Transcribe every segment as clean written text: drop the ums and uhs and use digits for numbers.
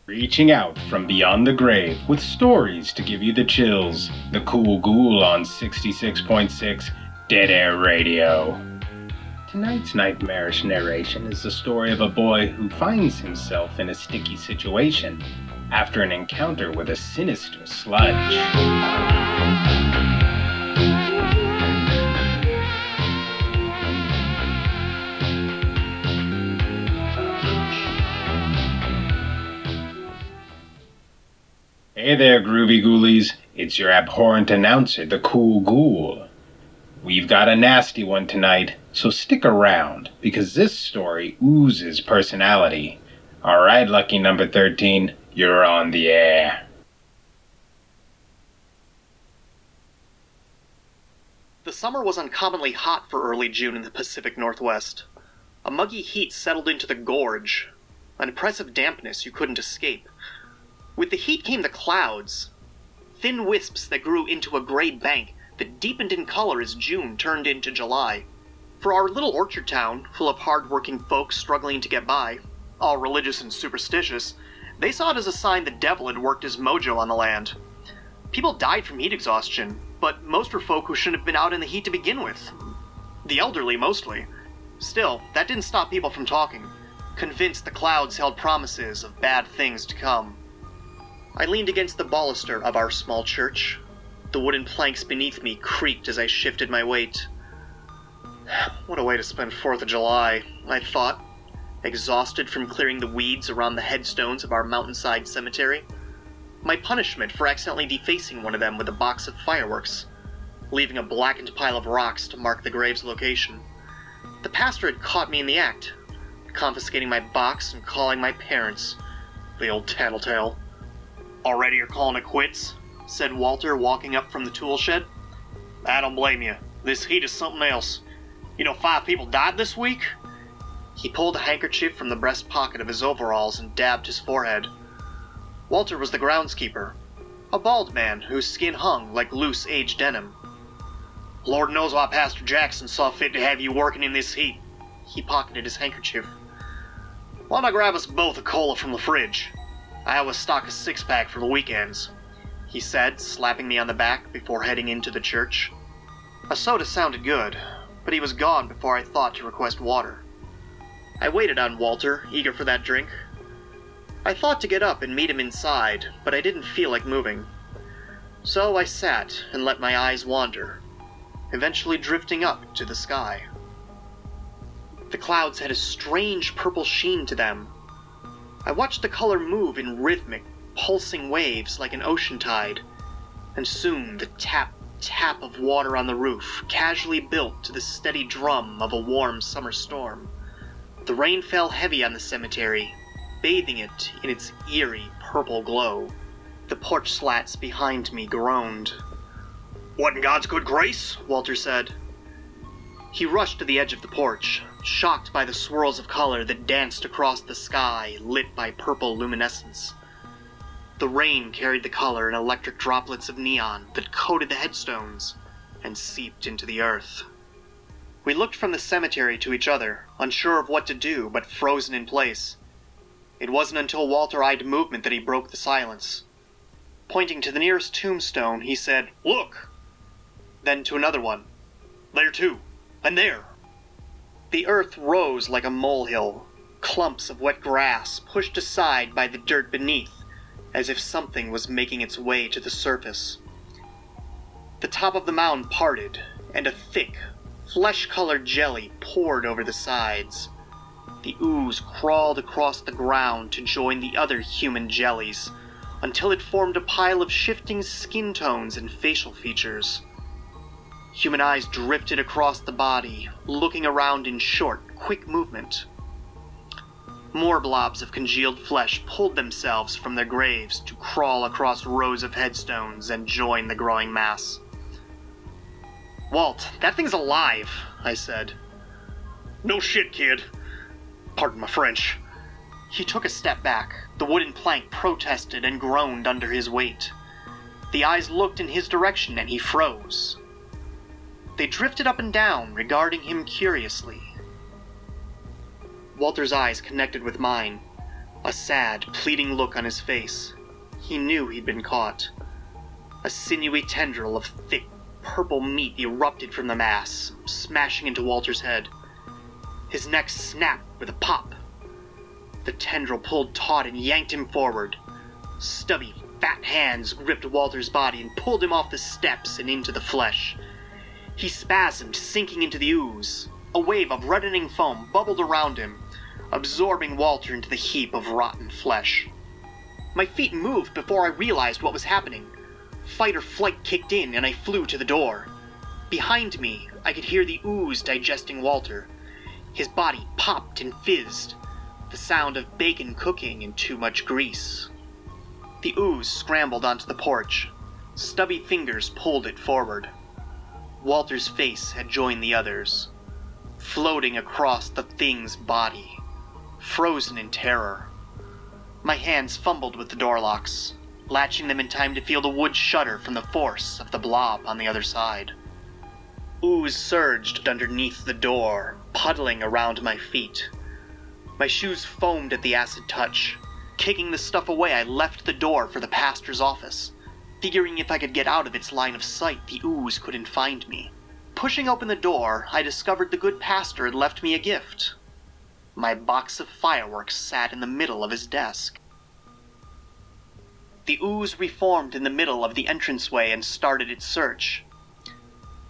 Reaching out from beyond the grave with stories to give you the chills. The Kool Ghoul on 66.6 Dead Air Radio. Tonight's nightmarish narration is the story of a boy who finds himself in a sticky situation after an encounter with a sinister sludge. Hey there, groovy ghoulies. It's your abhorrent announcer, the Kool Ghoul. We've got a nasty one tonight, so stick around, because this story oozes personality. Alright, lucky number 13, you're on the air. The summer was uncommonly hot for early June in the Pacific Northwest. A muggy heat settled into the gorge, an oppressive dampness you couldn't escape. With the heat came the clouds, thin wisps that grew into a gray bank that deepened in color as June turned into July. For our little orchard town, full of hard-working folks struggling to get by, all religious and superstitious, they saw it as a sign the devil had worked his mojo on the land. People died from heat exhaustion, but most were folk who shouldn't have been out in the heat to begin with. The elderly, mostly. Still, that didn't stop people from talking, convinced the clouds held promises of bad things to come. I leaned against the baluster of our small church. The wooden planks beneath me creaked as I shifted my weight. What a way to spend 4th of July, I thought, exhausted from clearing the weeds around the headstones of our mountainside cemetery. My punishment for accidentally defacing one of them with a box of fireworks, leaving a blackened pile of rocks to mark the grave's location. The pastor had caught me in the act, confiscating my box and calling my parents. The old tattletale. "Already you're calling it quits?" said Walter, walking up from the tool shed. "I don't blame you. This heat is something else. You know 5 people died this week?" He pulled a handkerchief from the breast pocket of his overalls and dabbed his forehead. Walter was the groundskeeper, a bald man whose skin hung like loose aged denim. "Lord knows why Pastor Jackson saw fit to have you working in this heat." He pocketed his handkerchief. "Why not grab us both a cola from the fridge? I always stock a 6-pack for the weekends," he said, slapping me on the back before heading into the church. A soda sounded good, but he was gone before I thought to request water. I waited on Walter, eager for that drink. I thought to get up and meet him inside, but I didn't feel like moving. So I sat and let my eyes wander, eventually drifting up to the sky. The clouds had a strange purple sheen to them. I watched the color move in rhythmic, pulsing waves like an ocean tide, and soon the tap, tap of water on the roof casually built to the steady drum of a warm summer storm. The rain fell heavy on the cemetery, bathing it in its eerie purple glow. The porch slats behind me groaned. "What in God's good grace?" Walter said. He rushed to the edge of the porch, shocked by the swirls of color that danced across the sky, lit by purple luminescence. The rain carried the color in electric droplets of neon that coated the headstones and seeped into the earth. We looked from the cemetery to each other, unsure of what to do, but frozen in place. It wasn't until Walter eyed movement that he broke the silence. Pointing to the nearest tombstone, he said, "Look!" Then to another one. "There too. And there." The earth rose like a molehill, clumps of wet grass pushed aside by the dirt beneath, as if something was making its way to the surface. The top of the mound parted, and a thick, flesh-colored jelly poured over the sides. The ooze crawled across the ground to join the other human jellies, until it formed a pile of shifting skin tones and facial features. Human eyes drifted across the body, looking around in short, quick movement. More blobs of congealed flesh pulled themselves from their graves to crawl across rows of headstones and join the growing mass. "Walt, that thing's alive," I said. "No shit, kid. Pardon my French." He took a step back. The wooden plank protested and groaned under his weight. The eyes looked in his direction and he froze. They drifted up and down, regarding him curiously. Walter's eyes connected with mine. a sad, pleading look on his face. He knew he'd been caught. A sinewy tendril of thick, purple meat erupted from the mass, smashing into Walter's head. His neck snapped with a pop. The tendril pulled taut and yanked him forward. Stubby, fat hands gripped Walter's body and pulled him off the steps and into the flesh. He spasmed, sinking into the ooze. A wave of reddening foam bubbled around him, absorbing Walter into the heap of rotten flesh. My feet moved before I realized what was happening. Fight or flight kicked in and I flew to the door. Behind me, I could hear the ooze digesting Walter. His body popped and fizzed, the sound of bacon cooking in too much grease. The ooze scrambled onto the porch. Stubby fingers pulled it forward. Walter's face had joined the others, floating across the thing's body, frozen in terror. My hands fumbled with the door locks, latching them in time to feel the wood shudder from the force of the blob on the other side. Ooze surged underneath the door, puddling around my feet. My shoes foamed at the acid touch. Kicking the stuff away, I left the door for the pastor's office, figuring if I could get out of its line of sight, the ooze couldn't find me. Pushing open the door, I discovered the good pastor had left me a gift. My box of fireworks sat in the middle of his desk. The ooze reformed in the middle of the entranceway and started its search.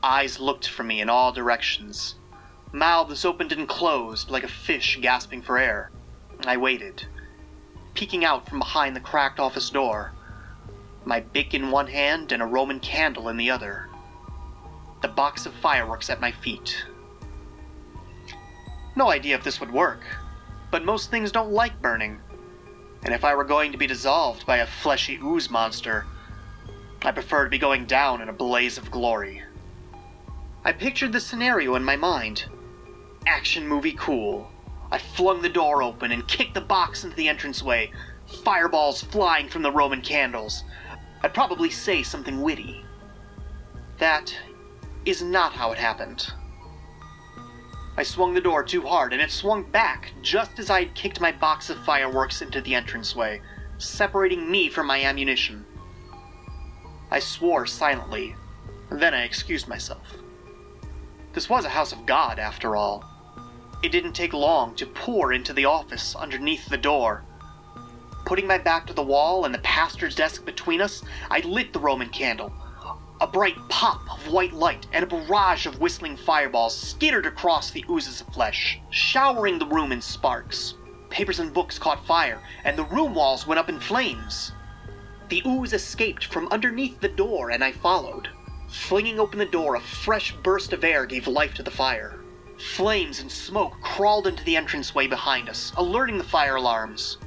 Eyes looked for me in all directions. Mouths opened and closed like a fish gasping for air. I waited, peeking out from behind the cracked office door, my bic in one hand and a Roman candle in the other. The box of fireworks at my feet. No idea if this would work, but most things don't like burning. And if I were going to be dissolved by a fleshy ooze monster, I prefer to be going down in a blaze of glory. I pictured the scenario in my mind. Action movie cool. I flung the door open and kicked the box into the entranceway, fireballs flying from the Roman candles. I'd probably say something witty. That is not how it happened. I swung the door too hard, and it swung back just as I had kicked my box of fireworks into the entranceway, separating me from my ammunition. I swore silently, and then I excused myself. This was a house of God, after all. It didn't take long to pour into the office underneath the door. Putting my back to the wall and the pastor's desk between us, I lit the Roman candle. A bright pop of white light and a barrage of whistling fireballs skittered across the oozes of flesh, showering the room in sparks. Papers and books caught fire, and the room walls went up in flames. The ooze escaped from underneath the door, and I followed. Flinging open the door, a fresh burst of air gave life to the fire. Flames and smoke crawled into the entranceway behind us, alerting the fire alarms.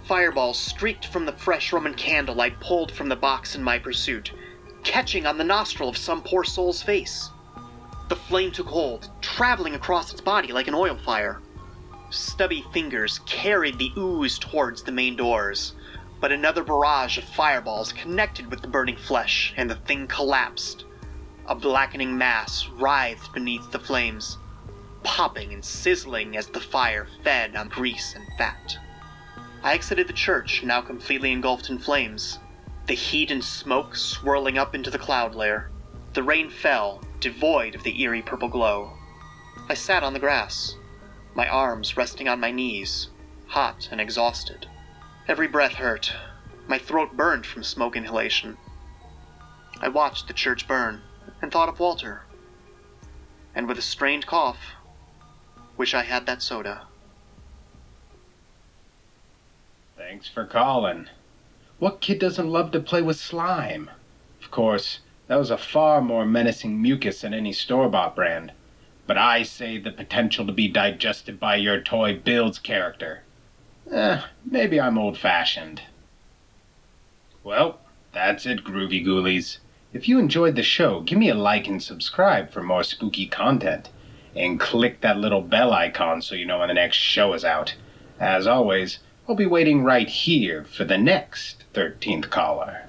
Fireballs streaked from the fresh Roman candle I pulled from the box in my pursuit, catching on the nostril of some poor soul's face. The flame took hold, traveling across its body like an oil fire. Stubby fingers carried the ooze towards the main doors, but another barrage of fireballs connected with the burning flesh, and the thing collapsed. A blackening mass writhed beneath the flames, popping and sizzling as the fire fed on grease and fat. I exited the church, now completely engulfed in flames, the heat and smoke swirling up into the cloud layer. The rain fell, devoid of the eerie purple glow. I sat on the grass, my arms resting on my knees, hot and exhausted. Every breath hurt. My throat burned from smoke inhalation. I watched the church burn and thought of Walter. And with a strained cough, wish I had that soda. Thanks for calling. What kid doesn't love to play with slime? Of course, that was a far more menacing mucus than any store-bought brand. But I saved the potential to be digested by your toy Bill's character. Maybe I'm old-fashioned. Well, that's it, Groovy Ghoulies. If you enjoyed the show, give me a like and subscribe for more spooky content. And click that little bell icon so you know when the next show is out. As always, I'll be waiting right here for the next 13th Caller.